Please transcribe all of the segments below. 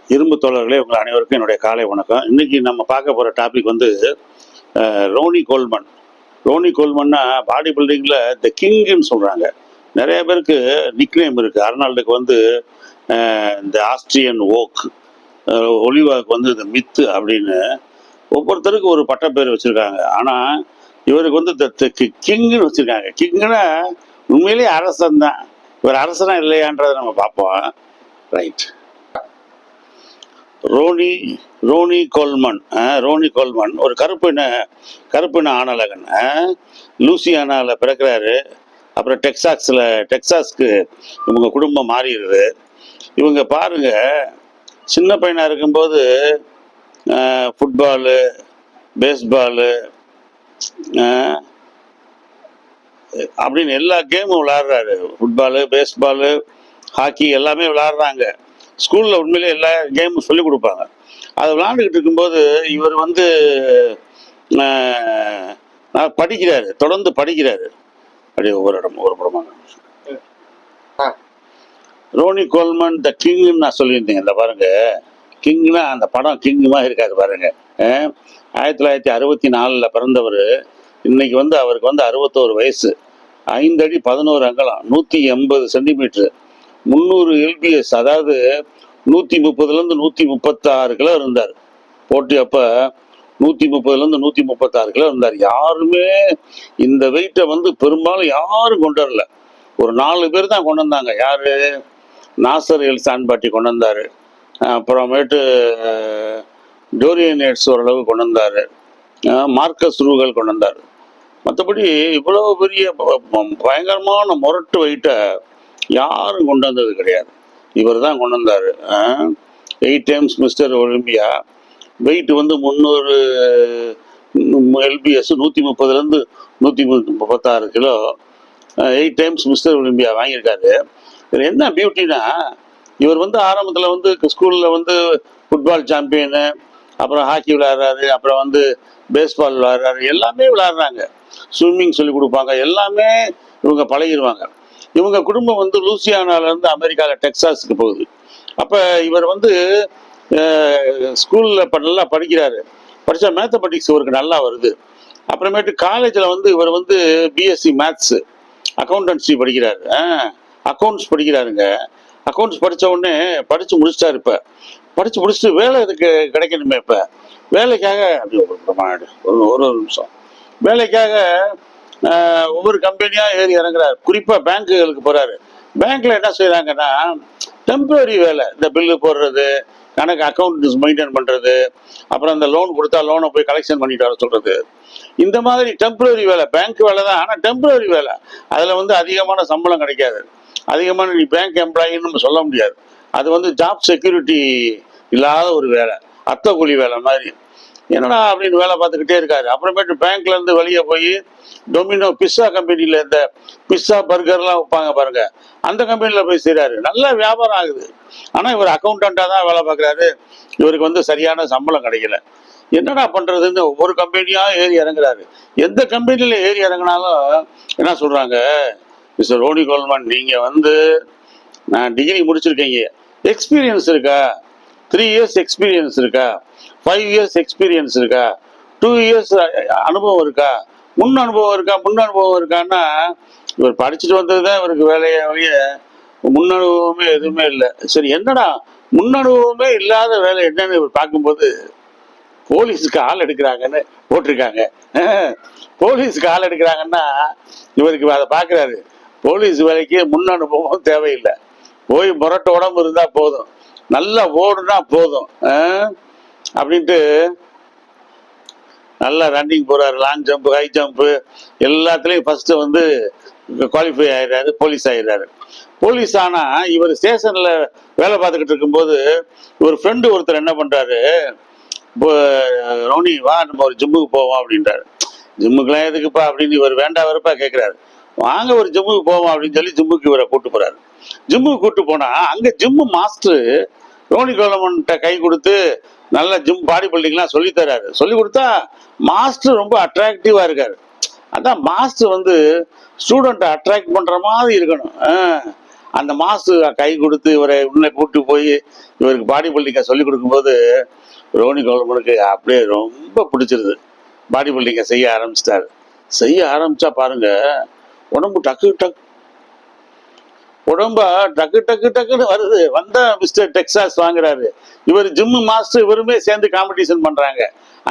இரும்பு தோழர்களே, உங்கள் அனைவருக்கும் என்னுடைய காலை வணக்கம். இன்னைக்கு நம்ம பார்க்க போகிற டாபிக் வந்து ரோனி கோல்மன். ரோனி கோல்மன்னா பாடி பில்டிங்கில் த கிங்னு சொல்கிறாங்க. நிறைய பேருக்கு நிக்நேம் இருக்குது. அர்னால்டுக்கு வந்து இந்த ஆஸ்ட்ரியன் ஓக், ஒலிவாவுக்கு வந்து இந்த மித்து அப்படின்னு ஒவ்வொருத்தருக்கு ஒரு பட்டப்பேர் வச்சுருக்காங்க. ஆனால் இவருக்கு வந்து கிங்னு வச்சுருக்காங்க. கிங்குன்னா உண்மையிலேயே அரசன் தான். இவர் அரசனா இல்லையான்றதை நம்ம பார்ப்போம். Right. Ronnie Coleman. Ronnie Coleman ஒரு கருப்பின ஆணழகன். லூசியானாவில் பிறக்கிறாரு. அப்புறம் டெக்சாஸ்க்கு இவங்க குடும்பம் மாறிடுது. இவங்க பாருங்க, சின்ன பையனாக இருக்கும்போது ஃபுட்பாலு, பேஸ்பாலு அப்படின்னு எல்லா கேமும் விளையாடுறாரு. ஃபுட்பாலு, பேஸ்பாலு, ஹாக்கி எல்லாமே விளையாடுறாங்க. ஸ்கூலில் உண்மையிலே எல்லா கேமும் சொல்லிக் கொடுப்பாங்க. அதை விளையாண்டுக்கிட்டு இருக்கும்போது இவர் வந்து படிக்கிறாரு, தொடர்ந்து படிக்கிறாரு. அப்படியே ஒவ்வொரு படமாக. ரோனி கோல்மன் த கிங்னு நான் சொல்லியிருந்தேன். இந்த பாருங்க, கிங்னா அந்த படம் கிங்குமா இருக்காது பாருங்க. 1964 பிறந்தவர். இன்னைக்கு வந்து அவருக்கு வந்து 61 வயசு, 5 அடி 11 அங்குலம், 180 சென்டிமீட்டரு, 300 எல்பிஎஸ், அதாவது 130லேருந்து 136 கிலோ இருந்தார். போட்டி அப்போ 130லேருந்து 136 கிலோ இருந்தார். யாருமே இந்த வெயிட்டை வந்து பெரும்பாலும் யாரும் கொண்டு வரல. ஒரு 4 பேர் தான் கொண்டு வந்தாங்க. யாரு? நாசர் எல் சான்பாட்டி கொண்டு வந்தார். அப்புறமேட்டு டோரியன் ஏட்ஸ் ஓரளவு கொண்டு வந்தார். மார்க்கஸ் ரூகல் கொண்டு வந்தார். மற்றபடி இவ்வளோ பெரிய பயங்கரமான முரட்டு வெயிட்டை யாரும் கொண்டு வந்தது கிடையாது. இவர் தான் கொண்டு வந்தார். 8 டைம்ஸ் மிஸ்டர் ஒலிம்பியா. வெயிட் வந்து 300 எல்பிஎஸ், 130லேருந்து 136 கிலோ. 8 டைம்ஸ் மிஸ்டர் ஒலிம்பியா வாங்கியிருக்காரு. இவர் என்ன பியூட்டினா, இவர் வந்து ஆரம்பத்தில் வந்து ஸ்கூலில் வந்து ஃபுட்பால் சாம்பியனு, அப்புறம் ஹாக்கி விளையாடுறாரு, அப்புறம் வந்து பேஸ்பால் விளையாடுறாரு, எல்லாமே விளையாடுறாங்க. ஸ்விம்மிங் சொல்லி கொடுப்பாங்க, எல்லாமே இவங்க பழகிடுவாங்க. இவங்க குடும்பம் வந்து லூசியானாலேருந்து அமெரிக்காவில் டெக்சாஸுக்கு போகுது. அப்போ இவர் வந்து ஸ்கூலில் நல்லா படிக்கிறாரு. படித்தா மேத்தமெட்டிக்ஸ் இவருக்கு நல்லா வருது. அப்புறமேட்டு காலேஜில் வந்து இவர் வந்து பிஎஸ்சி மேத்ஸு, அக்கௌண்டன்சி படிக்கிறாரு. அக்கௌண்ட்ஸ் படிக்கிறாருங்க. அக்கௌண்ட்ஸ் படித்த உடனே படித்து முடிச்சிட்டாரு. இப்போ படித்து முடிச்சுட்டு வேலை இதுக்கு கிடைக்கணுமே. இப்போ வேலைக்காக ஒரு நிமிஷம், வேலைக்காக ஒவ்வொரு கம்பெனியாக ஏறி இறங்குறாரு. குறிப்பாக பேங்குகளுக்கு போகிறாரு. பேங்க்கில் என்ன செய்கிறாங்கன்னா, டெம்பரரி வேலை, இந்த பில்லு போடுறது, கணக்கு அக்கௌண்ட் மெயின்டைன் பண்ணுறது, அப்புறம் அந்த லோன் கொடுத்தா லோனை போய் கலெக்ஷன் பண்ணிட்டு வர சொல்கிறது, இந்த மாதிரி டெம்பரரி வேலை. பேங்க் வேலை தான், ஆனால் டெம்பரரி வேலை. அதில் வந்து அதிகமான சம்பளம் கிடைக்காது. அதிகமான நீ பேங்க் எம்ப்ளாயின்னு நம்ம சொல்ல முடியாது. அது வந்து ஜாப் செக்யூரிட்டி இல்லாத ஒரு வேலை, அத்தை கூலி வேலை மாதிரி. என்னடா அப்படின்னு வேலை பார்த்துக்கிட்டே இருக்காரு. அப்புறமேட்டு பேங்க்ல இருந்து வெளியே போய் டொமினோ பிஸ்ஸா கம்பெனியில் இந்த பிஸ்ஸா பர்கர்லாம் வைப்பாங்க பாருங்க, அந்த கம்பெனியில் போய் செய்கிறாரு. நல்ல வியாபாரம் ஆகுது. ஆனால் இவர் அக்கௌண்டண்ட்டாக தான் வேலை பார்க்குறாரு. இவருக்கு வந்து சரியான சம்பளம் கிடைக்கல. என்னடா பண்ணுறதுன்னு ஒவ்வொரு கம்பெனியாக ஏறி இறங்குறாரு. எந்த கம்பெனியில் ஏறி இறங்கினாலும் என்ன சொல்கிறாங்க, மிஸ்டர் ரோனி கோல்மன், நீங்கள் வந்து நான் டிகிரி முடிச்சிருக்கீங்க, எக்ஸ்பீரியன்ஸ் இருக்கா? 3 இயர்ஸ் எக்ஸ்பீரியன்ஸ் இருக்கா? 5 இயர்ஸ் எக்ஸ்பீரியன்ஸ் இருக்கா? 2 இயர்ஸ் அனுபவம் இருக்கா? முன் அனுபவம் இருக்கான்னா, இவர் படிச்சுட்டு வந்தது தான் இவருக்கு வேலைய முன் அனுபவமே எதுவுமே இல்லை. சரி, என்னடா முன் அனுபவமே இல்லாத வேலை என்னன்னு இவர் பார்க்கும்போது, போலீஸுக்கு ஆள் எடுக்கிறாங்கன்னு போட்டிருக்காங்க. போலீஸுக்கு ஆள் எடுக்கிறாங்கன்னா இவருக்கு அதை பார்க்குறாரு. போலீஸ் வேலைக்கு முன் அனுபவம் தேவையில்லை. போய் முரட்டு உடம்பு இருந்தால் போதும், நல்லா ஓடுனா போதும் அப்படின்ட்டு நல்லா ரன்னிங் போகிறாரு. லாங் ஜம்ப், ஹை ஜம்ப்பு எல்லாத்துலேயும் ஃபஸ்ட்டு வந்து குவாலிஃபை ஆகிடுறாரு, போலீஸ் ஆகிடுறாரு. போலீஸ் ஆனால் இவர் ஸ்டேஷனில் வேலை பார்த்துக்கிட்டு இருக்கும்போது இவர் ஃப்ரெண்டு ஒருத்தர் என்ன பண்ணுறாரு, ரோனி வா நம்ம ஒரு ஜிம்முக்கு போவோம் அப்படின்றாரு. ஜிம்முக்கெலாம் எதுக்குப்பா அப்படின்னு இவர் வேண்டா வெறுப்பா கேட்குறாரு. வாங்க ஒரு ஜிம்முக்கு போவோம் அப்படின்னு சொல்லி ஜிம்முக்கு இவரை கூப்பிட்டு போகிறாரு. ஜிம்முக்கு கூப்பிட்டு போனால் அங்கே ஜிம்மு மாஸ்டரு ரோனி கோல்மன்கிட்ட கை கொடுத்து நல்ல ஜிம் பாடி பில்டிங்லாம் சொல்லித்தராரு. சொல்லி கொடுத்தா மாஸ்டர் ரொம்ப அட்ராக்டிவாக இருக்காரு. அதான் மாஸ்டர் வந்து ஸ்டூடெண்ட்டை அட்ராக்ட் பண்ணுற மாதிரி இருக்கணும். அந்த மாசு கை கொடுத்து இவரை உள்ள கூட்டு போய் இவருக்கு பாடி பில்டிங்கை சொல்லி கொடுக்கும்போது ரோனி கோல்மனுக்கு அப்படியே ரொம்ப பிடிச்சிருது. பாடி பில்டிங்கை செய்ய ஆரம்பிச்சிட்டாரு. செய்ய ஆரம்பிச்சா பாருங்க, உடம்பு டக்கு டக்கு உடம்ப டக்கு டக்கு டக்குன்னு வருது. வந்தா மிஸ்டர் டெக்சாஸ் வாங்குறாரு. இவர் ஜிம்மு மாஸ்டர் இவருமே சேர்ந்து காம்படிஷன் பண்றாங்க.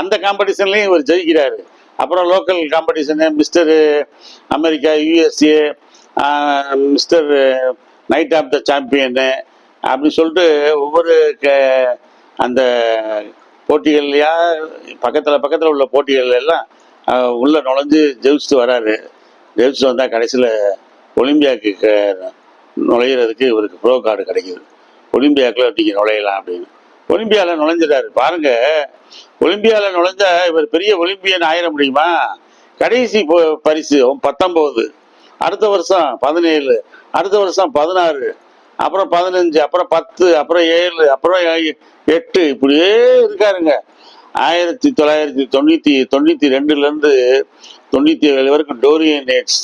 அந்த காம்படிஷன்லயும் இவர் ஜெயிக்கிறாரு. அப்புறம் local competition mister America, USA, mister night of the champion அப்படின்னு சொல்லிட்டு ஒவ்வொரு அந்த போட்டிகள்லையா பக்கத்தில் உள்ள போட்டிகள் எல்லாம் உள்ள நுழைஞ்சு ஜெயிச்சுட்டு வராரு. ஜெயிச்சுட்டு வந்தால் கடைசியில் ஒலிம்பியாவுக்கு நுழையிறதுக்கு இவருக்கு ப்ரோ கார்டு கிடைக்குது. ஒலிம்பியாவுக்குள்ள நீங்கள் நுழையலாம் அப்படின்னு ஒலிம்பியாவில் நுழைஞ்சிடாரு. பாருங்க, ஒலிம்பியாவில் நுழைஞ்சா இவர் பெரிய ஒலிம்பியன் ஆயிட முடியுமா? கடைசி பரிசு 19, அடுத்த வருஷம் 17, அடுத்த வருஷம் 16, அப்புறம் 15, அப்புறம் 10, அப்புறம் 7, அப்புறம் 8, இப்படியே இருக்காருங்க. 1992 97 வரைக்கும் டோரியன் நேட்ஸ்,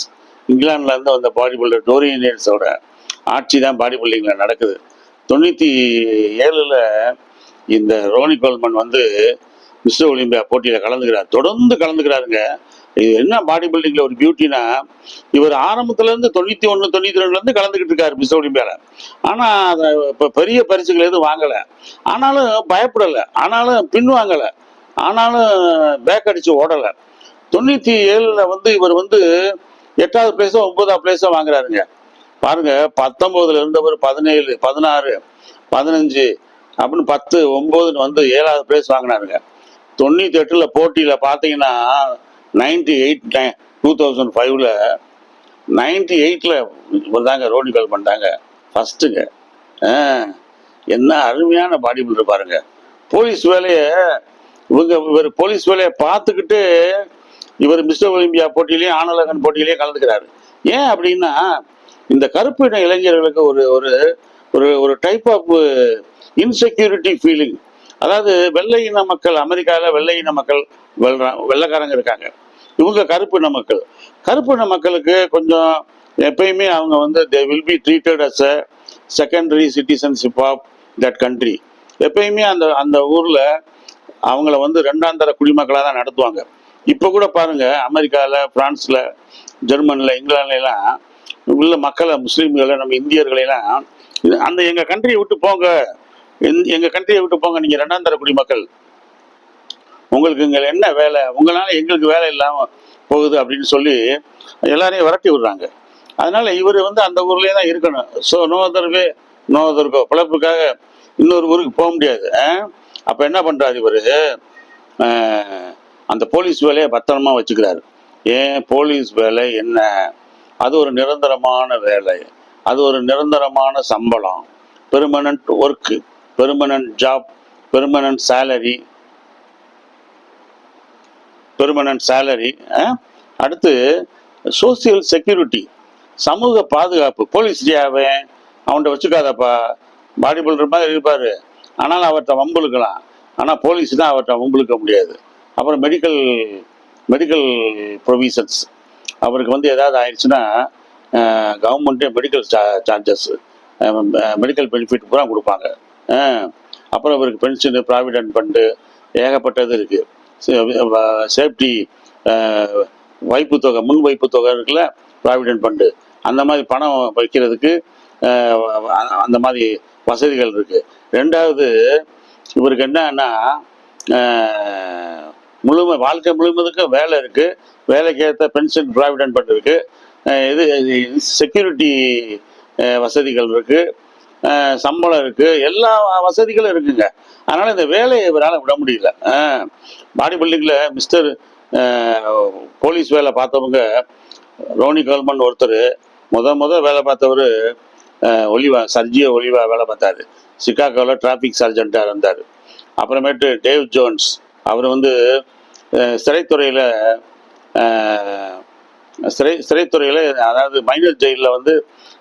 இங்கிலாந்துல இருந்து வந்த பாடி பில்டர் டோரியன் நேட்ஸோட ஆட்சி தான் பாடி பில்டிங்ல நடக்குது. 97 இந்த ரோனி கோல்மன் வந்து மிஸ்டர் ஒலிம்பியா போட்டியில கலந்துக்கிறார். தொடர்ந்து கலந்துக்கிறாருங்க. இது என்ன பாடி பில்டிங்ல ஒரு பியூட்டினா, இவர் ஆரம்பத்துல இருந்து 91 92 இருந்து கலந்துகிட்டு இருக்காரு மிஸ்டர் ஒலிம்பியால. ஆனா இப்ப பெரிய பரிசுகள் எதுவும் வாங்கல. ஆனாலும் பயப்படல, ஆனாலும் பின்வாங்கல, ஆனாலும் பேக் அடிச்சு ஓடல. 97 வந்து இவர் வந்து 8வது பிளேஸோ 9வது பிளேஸோ வாங்குறாருங்க. பாருங்க, 19 இருந்தவர் 17, 16, 15 அப்படின்னு 10, 9 வந்து 7வது பிளேஸ் வாங்கினாருங்க. 98 போட்டியில பாத்தீங்கன்னா 2005 தாங்க ரோனி கோல்மன் பண்ணாங்க ஃபர்ஸ்ட்டுங்க. என்ன அருமையான பாடி பில்டர் பாருங்க. போலீஸ் வேலையை இவர் போலீஸ் வேலையை பார்த்துக்கிட்டு இவர் மிஸ்டர் ஒலிம்பியா போட்டியிலையும் ஆனலகன் போட்டியிலையும் கலந்துக்கிறாரு. ஏன் அப்படின்னா, இந்த கருப்பின இளைஞர்களுக்கு ஒரு ஒரு ஒரு ஒரு டைப் ஆஃப் இன்செக்யூரிட்டி ஃபீலிங். அதாவது வெள்ளை இன மக்கள், அமெரிக்காவில் வெள்ளை இன மக்கள் வெள்ளைக்காரங்க இருக்காங்க, இவங்க கருப்பின மக்கள். கருப்பின மக்களுக்கு கொஞ்சம் எப்பயுமே அவங்க வந்து they will be treated as a secondary citizenship of that country. எப்பயுமே அந்த அந்த ஊர்ல அவங்கள வந்து 2ஆம் தர குடிமக்களாக தான் நடத்துவாங்க. இப்போ கூட பாருங்க, அமெரிக்காவில், பிரான்ஸ்ல, ஜெர்மனில், இங்கிலாந்துலாம் உள்ள மக்களை, முஸ்லீம்களை, நம்ம இந்தியர்களெல்லாம் அந்த எங்க கண்ட்ரியை விட்டு போங்க, எங்க கண்ட்ரியை விட்டு போங்க, நீங்க 2ஆம் தர குடிமக்கள், உங்களுக்கு இங்க என்ன வேலை, உங்களால எங்களுக்கு வேலை இல்லாம போகுது அப்படின்னு சொல்லி எல்லாரையும் விரட்டி விடுறாங்க. அதனால இவர் வந்து அந்த ஊர்லயே தான் இருக்கணும். ஸோ நோ அதர்கோ பிழப்புக்காக இன்னொரு ஊருக்கு போக முடியாது. அப்ப என்ன பண்றாரு இவரு, அந்த போலீஸ் வேலையை பத்திரமா வச்சுக்கிறாரு. ஏன் போலீஸ் வேலை என்ன, அது ஒரு நிரந்தரமான வேலை, அது ஒரு நிரந்தரமான சம்பளம், permanent work, permanent job, permanent salary. அடுத்து சோசியல் செக்யூரிட்டி, சமூக பாதுகாப்பு. போலீஸ் அவன்கிட்ட வச்சுக்காதப்பா, பாடி பில்டர் மாதிரி இருப்பாரு, ஆனாலும் அவர்கிட்ட வம்புழுக்கலாம். ஆனால் போலீஸ் தான் அவர்கிட்ட வம்புழுக்க முடியாது. அப்புறம் மெடிக்கல் ப்ரொவிஷன்ஸ், அவருக்கு வந்து ஏதாவது ஆயிடுச்சுன்னா கவர்மெண்ட்டே மெடிக்கல் சார்ஜஸ், மெடிக்கல் பெனிஃபிட் பூரா கொடுப்பாங்க. அப்புறம் இவருக்கு பென்ஷனு, ப்ராவிடென்ட் ஃபண்டு, ஏகப்பட்டது இருக்கு. சேஃப்டி, வைப்பு தொகை, முன் வைப்பு தொகை இருக்குல்ல, ப்ராவிடென்ட் ஃபண்டு, அந்த மாதிரி பணம் வைக்கிறதுக்கு அந்த மாதிரி வசதிகள் இருக்கு. 2வது இவருக்கு என்னன்னா, வாழ்க்கை முழுவதுக்கு வேலை இருக்கு, வேலைக்கு ஏற்ற பென்ஷன், ப்ராவிடென்ட் ஃபண்ட் இருக்கு, இது செக்யூரிட்டி வசதிகள் இருக்கு, சம்பளம் இருக்கு, எல்லா வசதிகளும் இருக்குங்க. அதனால இந்த வேலையை இவரால் விட முடியல. பாடி பில்டிங்ல மிஸ்டர் போலீஸ் வேலை பார்த்தவங்க ரோனி கோல்மன் ஒருத்தர். முத வேலை பார்த்தவர் சர்ஜியோ ஒலிவா வேலை பார்த்தாரு. சிகாகோவில் டிராஃபிக் சர்ஜென்ட்டாக இருந்தார். அப்புறமேட்டு டேவ் ஜோன்ஸ், அவர் வந்து சிறைத்துறையில் அதாவது மைனர் ஜெயிலில் வந்து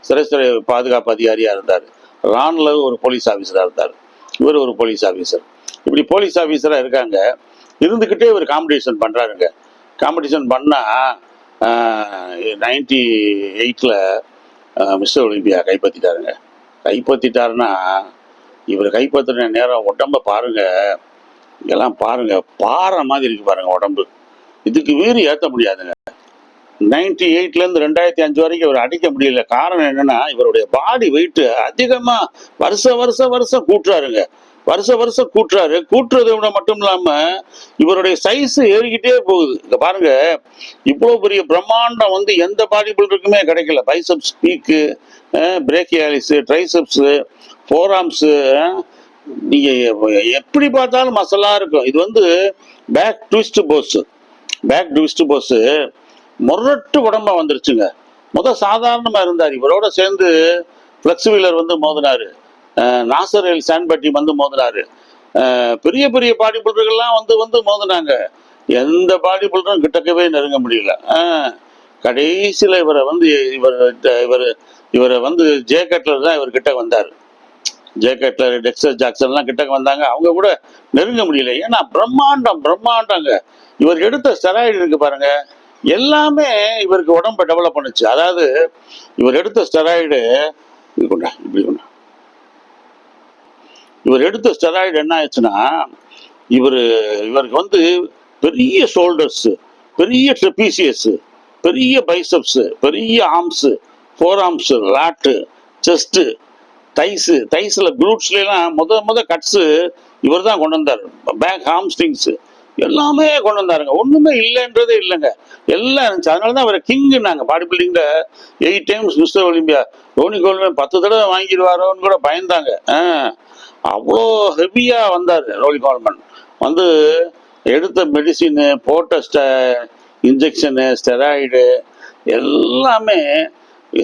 சிறைத்துறை பாதுகாப்பு அதிகாரியாக இருந்தார். ரான்லவ் ஒரு போலீஸ் ஆஃபீஸராக இருந்தார். இவர் ஒரு போலீஸ் ஆஃபீஸர். இப்படி போலீஸ் ஆஃபீஸராக இருக்காங்க. இருந்துக்கிட்டே இவர் காம்படிஷன் பண்ணுறாருங்க. காம்படிஷன் பண்ணால் 98 மிஸ்டர் ஒலிம்பியா கைப்பற்றிட்டாருங்க. கைப்பற்றிட்டாருன்னா இவர் கைப்பற்றின நேரம் உடம்ப பாருங்க, இதெல்லாம் பாருங்க, பாறை மாதிரி இருக்கு பாருங்க உடம்பு. இதுக்கு மீறி ஏற்ற முடியாதுங்க. 98லேருந்து 2005 வரைக்கும் இவர் அடிக்க முடியல. காரணம் என்னன்னா, இவருடைய பாடி வெயிட் அதிகமா வருஷம் கூட்டுறாருங்க. வருஷம் கூட்டுறாரு. கூட்டுறதை விட மட்டும் இல்லாம இவருடைய சைஸ் ஏறிக்கிட்டே போகுது. இங்க பாருங்க, இவ்வளவு பெரிய பிரம்மாண்டம் வந்து எந்த பாடி பில்டருக்குமே கிடைக்கல. Biceps peak, brachialis, triceps, forearms, நீங்க எப்படி பார்த்தாலும் மசலா இருக்கும். இது வந்து back twist pose. Back twist pose முரட்டு உடம்பா வந்துருச்சுங்க. சாதாரணமா இருந்தார். இவரோட சேர்ந்து பிளக்ஸ் வீலர் வந்து மோதினாரு, நாசர் எல் சான்பட்டி வந்து மோதினாரு, பெரிய பெரிய பாடி பில்டர்கள்லாம் வந்து மோதினாங்க. எந்த பாடி பில்டரும் கிட்டக்கவே நெருங்க முடியல. கடைசியில் இவரை வந்து இவரை வந்து ஜே கட்லர் தான் இவர் கிட்ட வந்தார். ஜே கட்லர், டெக்ஸ்டர் ஜாக்சன்லாம் கிட்ட வந்தாங்க. அவங்க கூட நெருங்க முடியல. ஏன்னா பிரம்மாண்டங்க. இவர் எடுத்த ஸ்டெராய்டு இருக்கு பாருங்க, எல்லாமே இவருக்கு உடம்பை டெவலப் பண்ணுச்சு. அதாவது இவர் எடுத்த ஸ்டெராய்டு என்ன ஆயிடுச்சுன்னா, இவருக்கு வந்து பெரிய ஷோல்டர்ஸ், பெரிய ட்ரெபீசியஸ், பெரிய பைசப்ஸ், பெரிய arms, forearms, lat, chest, தைஸ்ல குரூட்ஸ்லாம் முத கட்ஸ் இவர் தான் கொண்டு வந்தார். பேக் ஹாம்ஸ்ட்ரிங்ஸ் எல்லாமே கொண்டு வந்தாருங்க. ஒண்ணுமே இல்லைன்றதே இல்லைங்க, எல்லாம் இருந்துச்சு. அதனாலதான் அவரை கிங்குனாங்க பாடி பில்டிங்ல. 8 times mister Olympia. Ronnie Coleman 10 தடவை வாங்கிடுவாரோன்னு கூட பயந்தாங்க. அவ்வளோ ஹெவியா வந்தார் ரோனி கோல்மேன். வந்து எடுத்த மெடிசின், போட்ட இன்ஜெக்ஷனு, ஸ்டெராய்டு எல்லாமே.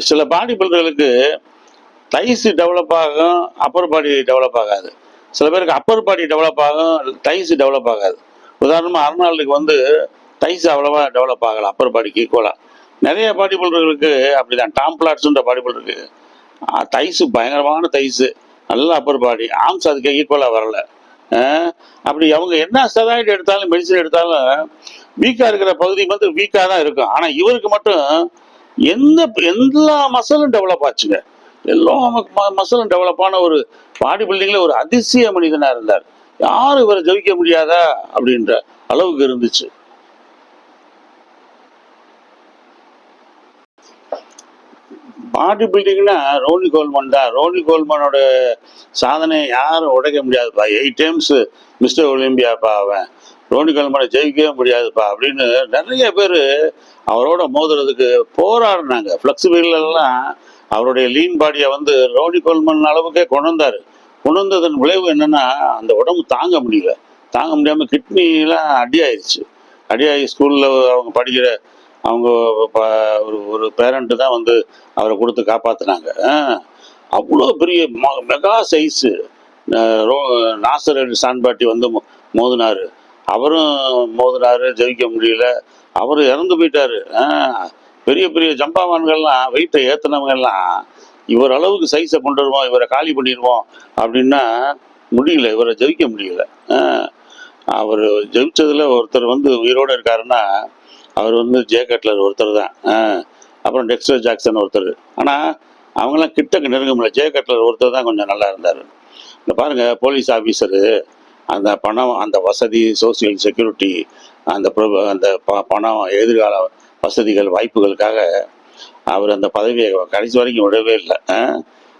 சில பாடி பில்டர்களுக்கு தைஸ் டெவலப் ஆகும், அப்பர் பாடி டெவலப் ஆகாது. சில பேருக்கு அப்பர் பாடி டெவலப் ஆகும், தைஸ் டெவலப் ஆகாது. உதாரணமாக அர்னால்டுக்கு வந்து தைஸ் அவ்வளவா டெவலப் ஆகலை அப்பர் பாடிக்கு ஈக்குவலாக. நிறைய பாடி பில்டர்களுக்கு அப்படிதான். டாம் பிளாட்ஸுன்ற பாடி பில்டருக்கு தைஸு பயங்கரமான தைஸு, நல்ல அப்பர் பாடி, ஆர்ம்ஸ் அதுக்கு ஈக்குவலாக வரல. அப்படி அவங்க என்ன ஸ்டெராய்டு எடுத்தாலும் மெடிசன் எடுத்தாலும் வீக்காக இருக்கிற பகுதி வந்து வீக்காக தான் இருக்கும். ஆனால் இவருக்கு மட்டும் எல்லா மசிலும் டெவலப் ஆச்சுங்க. எல்லா மசிலும் டெவலப் ஆன ஒரு பாடி பில்டிங்ல ஒரு அதிசய மனிதனா இருந்தார். யாரும் இவரை ஜெயிக்க முடியாதா அப்படின்ற அளவுக்கு இருந்துச்சு. பாடி பில்டிங்னா ரோனி கோல்மன் தான். ரோனி கோல்மனோட சாதனையை யாரும் உடைக்க முடியாதுப்பா. 8 டைம்ஸ் மிஸ்டர் ஒலிம்பியாப்பா அவன். ரோனி கோல்மனை ஜெயிக்கவே முடியாதுப்பா அப்படின்னு நிறைய பேர் அவரோட மோதுறதுக்கு போராடினாங்க. ஃப்ளெக்சிபிள்லாம் அவருடைய லீன் பாடியை வந்து ரோனி கோல்மன் அளவுக்கே கொண்டு வந்தார். கொண்டு வந்ததன் விளைவு என்னன்னா, அந்த உடம்பு தாங்க முடியாமல் கிட்னிலாம் அடியாகி ஸ்கூலில் அவங்க படிக்கிற அவங்க ஒரு பேரண்ட்டு தான் வந்து அவரை கொடுத்து காப்பாற்றினாங்க. அவ்வளோ பெரிய மெகா சைஸு நாசர் அலி சான்பாட்டி வந்து மோதினார். அவரும் மோதினாரு, ஜெயிக்க முடியல. அவர் இறந்து போயிட்டாரு. பெரிய பெரிய ஜம்பாவான்கள்லாம், வெயிட்டை ஏற்றினவங்கெல்லாம் இவர் அளவுக்கு சைஸை கொண்டு வருவோம், இவரை காலி பண்ணிடுவோம் அப்படின்னா முடியல, இவரை ஜெயிக்க முடியல. அவர் ஜெயிச்சதுல ஒருத்தர் வந்து உயிரோடு இருக்காருன்னா அவர் வந்து ஜே கட்லர் ஒருத்தர் தான். அப்புறம் டெக்ஸ்டர் ஜாக்சன் ஒருத்தர். ஆனால் அவங்களாம் கிட்டக்கு நெருங்க முடியல. ஜே கட்லர் ஒருத்தர் தான் கொஞ்சம் நல்லா இருந்தார். இந்த பாருங்க, போலீஸ் ஆஃபீஸரு அந்த பணம், அந்த வசதி, சோசியல் செக்யூரிட்டி, அந்த பணம், எதிர்கால வசதிகள், வாய்ப்புகளுக்காக அவர் அந்த பதவியை கடைசி வரைக்கும் விடவே இல்லை.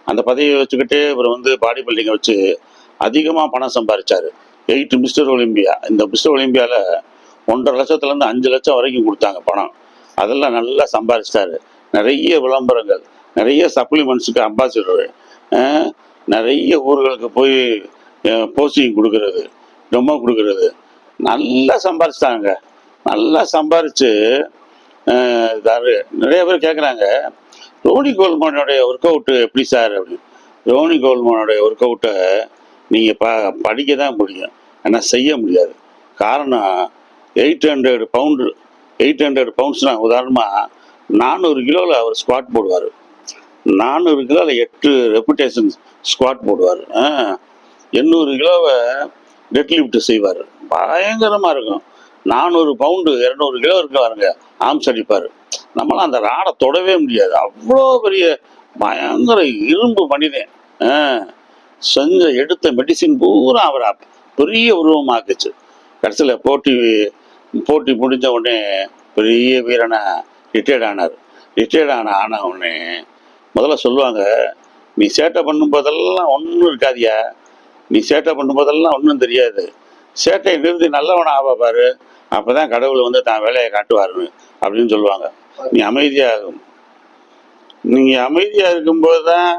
அந்த பதவியை வச்சுக்கிட்டே இவர் வந்து பாடி பில்டிங்கை வச்சு அதிகமாக பணம் சம்பாதிச்சார். 8 மிஸ்டர் ஒலிம்பியா. இந்த மிஸ்டர் ஒலிம்பியாவில் 1.5 லட்சத்துலேருந்து 5 லட்சம் வரைக்கும் கொடுத்தாங்க பணம். அதெல்லாம் நல்லா சம்பாதிச்சிட்டாரு. நிறைய விளம்பரங்கள், நிறைய சப்ளிமெண்ட்ஸுக்கு அம்பாசிடரு, நிறைய ஊர்களுக்கு போய் போஸ்டிங் கொடுக்கறது, டொமோ கொடுக்கறது, நல்லா சம்பாதிச்சிட்டாங்க. நல்லா சம்பாரிச்சு நிறைய பேர் கேட்குறாங்க, ரோனி கோல்மனுடைய ஒர்க் அவுட்டு எப்படி சார் அப்படின்னு. ரோனி கோல்மனுடைய ஒர்க் அவுட்டை நீங்கள் படிக்க தான் முடியும், ஆனால் செய்ய முடியாது. காரணம் 800 பவுண்டு. 800 பவுண்ட்ஸ்னால் உதாரணமாக 400 கிலோவில் அவர் ஸ்குவாட் போடுவார். 400 கிலோவில் 8 ரெப்புடேஷன் ஸ்குவாட் போடுவார். 800 கிலோவை டெட் லிஃப்ட் செய்வார். பயங்கரமாக இருக்கும். 400 பவுண்டு 200 கிலோ இருக்க பாருங்க, ஆர்ம்ஸ் அடிப்பார். நம்மளாம் அந்த ராடை தொடவே முடியாது. அவ்வளோ பெரிய பயங்கர இரும்பு மனிதன். ஆ, செஞ்ச எடுத்த மெடிசின் பூரா அவரை பெரிய உருவமாக்குச்சு. கடைசியில் போட்டி போட்டி முடிஞ்ச உடனே பெரிய வீரனா ரிட்டையர்ட் ஆனார். ரிட்டையர்ட் ஆன உடனே முதல்ல சொல்லுவாங்க, நீ சேட்டை பண்ணும்போதெல்லாம் ஒன்றும் இருக்காதியா, நீ சேட்டை பண்ணும்போதெல்லாம் ஒன்றும் தெரியாது, சேட்டையை நிறுத்தி நல்லவனா ஆவா பாரு, அப்பதான் கடவுள் வந்து தான் வேலையை காட்டுவாருன்னு அப்படின்னு சொல்லுவாங்க. நீ அமைதியாகும், நீங்க அமைதியா இருக்கும்போது தான்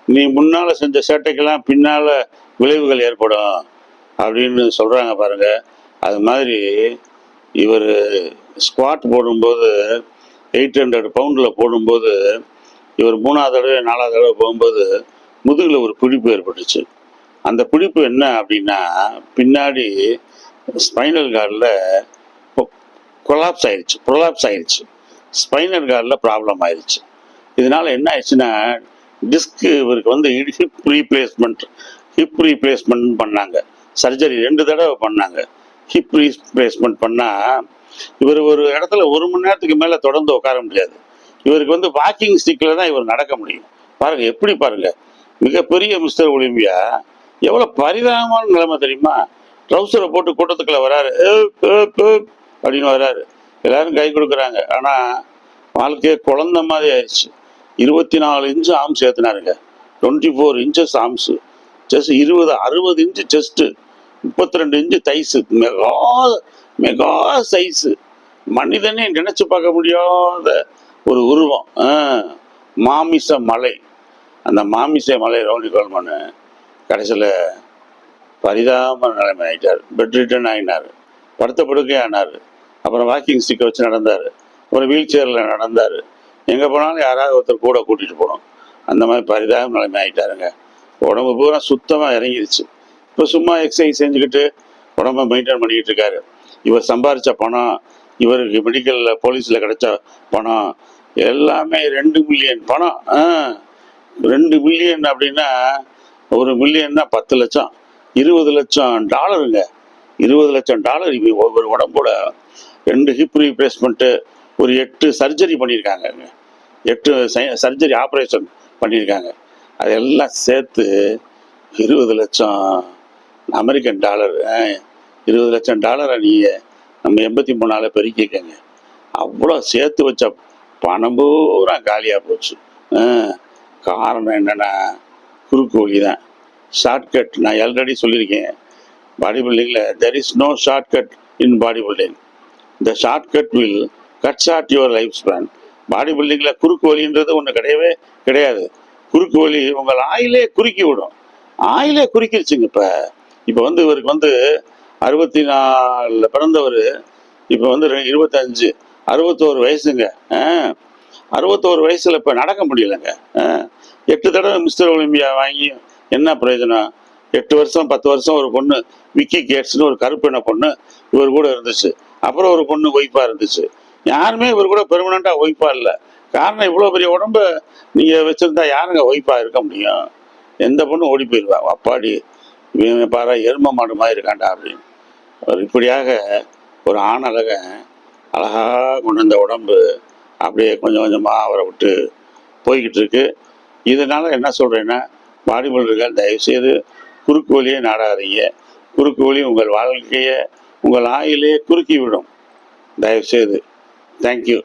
நீ முன்னால செஞ்ச சேட்டைக்கெல்லாம் பின்னால விளைவுகள் ஏற்படும் அப்படின்னு சொல்றாங்க பாருங்க. அது மாதிரி இவர் ஸ்குவாட் போடும்போது 800 பவுண்டில் போடும்போது இவர் 3வது தடவை 4வது தடவை போகும்போது முதுகில் ஒரு பிடிப்பு ஏற்பட்டுச்சு. அந்த பிடிப்பு என்ன அப்படின்னா, பின்னாடி ஸ்பைனல் கார்டில் ப்ரொலாப்ஸ் ஆயிடுச்சு. ஸ்பைனல் கார்டில் ப்ராப்ளம் ஆயிடுச்சு. இதனால என்ன ஆயிடுச்சுன்னா, டிஸ்க் இவருக்கு வந்து ஹிப் ரீப்ளேஸ்மெண்ட் பண்ணாங்க. சர்ஜரி 2 தடவை பண்ணாங்க. ஹிப் ரீப்ளேஸ்மெண்ட் பண்ணால் இவர் ஒரு இடத்துல 1 மணி நேரத்துக்கு மேலே தொடர்ந்து உட்கார முடியாது. இவருக்கு வந்து வாக்கிங் ஸ்டிக்கில் தான் இவர் நடக்க முடியும். பாருங்க எப்படி பாருங்க, மிகப்பெரிய மிஸ்டர் ஒலிம்பியா எவ்வளோ பரிதாபமான நிலைமை தெரியுமா? ட்ரௌசரை போட்டு கூட்டத்துக்குள்ள வராரு, அப்படின்னு வராரு, எல்லாரும் கை கொடுக்குறாங்க. ஆனால் வாழ்க்கையே குழந்த மாதிரி ஆயிடுச்சு. 24 இன்ச்சு ஆர்ம்ஸ் ஏற்றினாருங்க. 24 inches arms, chest 60 inch chest, 32 inch thighs, mega mega size. மனிதனே நினைச்சு பார்க்க முடியாத ஒரு உருவம். மாமிச மலை. அந்த மாமிச மலை ரவுனி கோல்மன் கடைசியில் பரிதாப நிலைமை ஆகிட்டார். பெட் ரிட்டன் ஆகினார், படுத்த படுக்கை ஆனார். அப்புறம் வாக்கிங் ஸ்டிக்கை வச்சு நடந்தார், அப்புறம் வீல் சேரில் நடந்தார். எங்கே போனாலும் யாராவது ஒருத்தர் கூட கூட்டிகிட்டு போனோம். அந்த மாதிரி பரிதாப நிலைமை ஆகிட்டாருங்க. உடம்பு பூரா சுத்தமாக இறங்கிடுச்சு. இப்போ சும்மா எக்ஸசைஸ் செஞ்சுக்கிட்டு உடம்பை மெயின்டைன் பண்ணிக்கிட்டு இருக்காரு. இவர் சம்பாதிச்ச பணம், இவருக்கு மெடிக்கலில் போலீஸில் கிடைச்ச பணம் எல்லாமே 2 மில்லியன் பணம். 2 மில்லியன் அப்படின்னா, 1 மில்லியன்னா 10 லட்சம், 20 லட்சம் டாலருங்க. 20 லட்சம் டாலர். ஒவ்வொரு உடம்போட 2 ஹிப் ரீப்ளேஸ்மெண்ட்டு, ஒரு 8 சர்ஜரி பண்ணியிருக்காங்க. 8 சர்ஜரி ஆப்ரேஷன் பண்ணியிருக்காங்க. அதெல்லாம் சேர்த்து 20 லட்சம் அமெரிக்கன் டாலர். 20 லட்சம் டாலரை நீங்கள் நம்ம 83 பெருக்கிக்கங்க. அவ்வளோ சேர்த்து வச்ச பணம் பூரா காலியாக போச்சு. காரணம் என்னென்னா, குறுக்கு வழி தான், ஷார்ட்கட். நான் ஆல்ரெடி சொல்லியிருக்கேன், பாடி பில்டிங்கில் there is no shortcut in body building. The shortcut will cut short your life span. Body பில்டிங்கில் குறுக்கு வழின்றது ஒன்று கிடையவே கிடையாது. குறுக்கு வழி உங்கள் ஆயிலே குறுக்கி விடும். ஆயிலே குறுக்கிடுச்சுங்க. இப்போ வந்து இவருக்கு வந்து 64 பிறந்தவர், இப்போ வந்து 25, 61 வயசுங்க. 61 வயசுல இப்போ நடக்க முடியலைங்க. 8 தடவை மிஸ்டர் ஒலிம்பியா வாங்கி என்ன பிரயோஜனம்? 8 வருஷம் 10 வருஷம் ஒரு பொண்ணு விக்கி கேட்ஸ்னு ஒரு கருப்பின பொண்ணு இவர் கூட இருந்துச்சு. அப்புறம் ஒரு பொண்ணு ஒய்ஃபா இருந்துச்சு. யாருமே இவர் கூட பெர்மனண்டா ஒய்ஃபா இல்லை. காரணம், இவ்வளோ பெரிய உடம்ப நீங்கள் வச்சுருந்தா யாருங்க ஒய்ஃபா இருக்க முடியும்? எந்த பொண்ணும் ஓடி போயிடுவா, அப்பாடி இவன் பாரா எரும மாடு மாதிரி இருக்காண்டா அப்படின்னு. இப்படியாக ஒரு ஆண் அழகாக கொண்டு வந்த உடம்பு அப்படியே கொஞ்சம் கொஞ்சமாக அவரை விட்டு போய்கிட்டு இருக்கு. இதனால என்ன சொல்கிறேன்னா, பாடி பில்டர்கள் தயவுசெய்து குறுக்கு வழியே நாடாதீங்க. குறுக்கு வழி உங்கள் வாழ்க்கையை, உங்கள் ஆயிலே குறுக்கி விடும். தயவுசெய்து. தேங்க்யூ.